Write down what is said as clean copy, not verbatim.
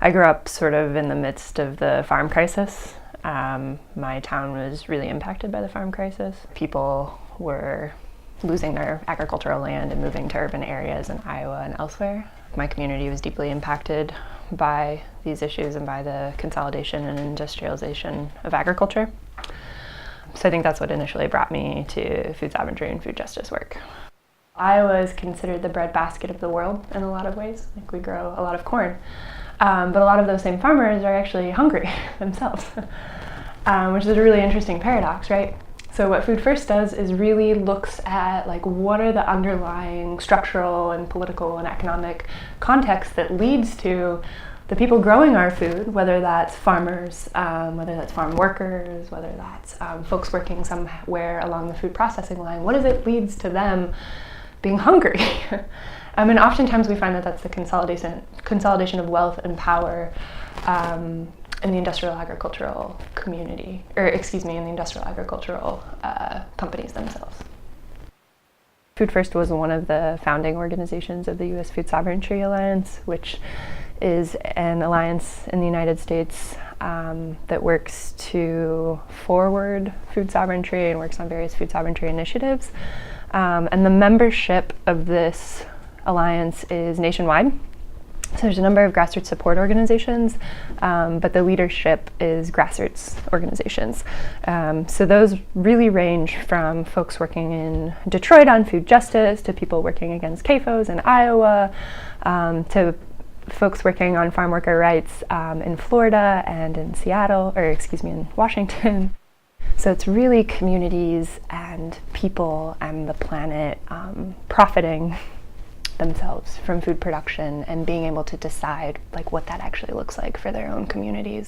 I grew up sort of in the midst of the farm crisis. My town was really impacted by the farm crisis. People were losing their agricultural land and moving to urban areas in Iowa and elsewhere. My community was deeply impacted by these issues and by the consolidation and industrialization of agriculture. So I think that's what initially brought me to food sovereignty and food justice work. Iowa is considered the breadbasket of the world in a lot of ways. Like, we grow a lot of corn. But a lot of those same farmers are actually hungry themselves, which is a really interesting paradox, right? So what Food First does is really looks at what are the underlying structural and political and economic context that leads to the people growing our food, whether that's farmers, whether that's farm workers, whether that's folks working somewhere along the food processing line. What is it leads to them being hungry? And oftentimes we find that that's the consolidation of wealth and power in the industrial agricultural community, in the industrial agricultural companies themselves. Food First was one of the founding organizations of the U.S. Food Sovereignty Alliance, which is an alliance in the United States that works to forward food sovereignty and works on various food sovereignty initiatives. And the membership of this alliance is nationwide. So there's a number of grassroots support organizations, but the leadership is grassroots organizations. So those really range from folks working in Detroit on food justice, to people working against CAFOs in Iowa, to folks working on farm worker rights in Florida and in in Washington. So it's really communities and people and the planet profiting themselves from food production and being able to decide what that actually looks like for their own communities.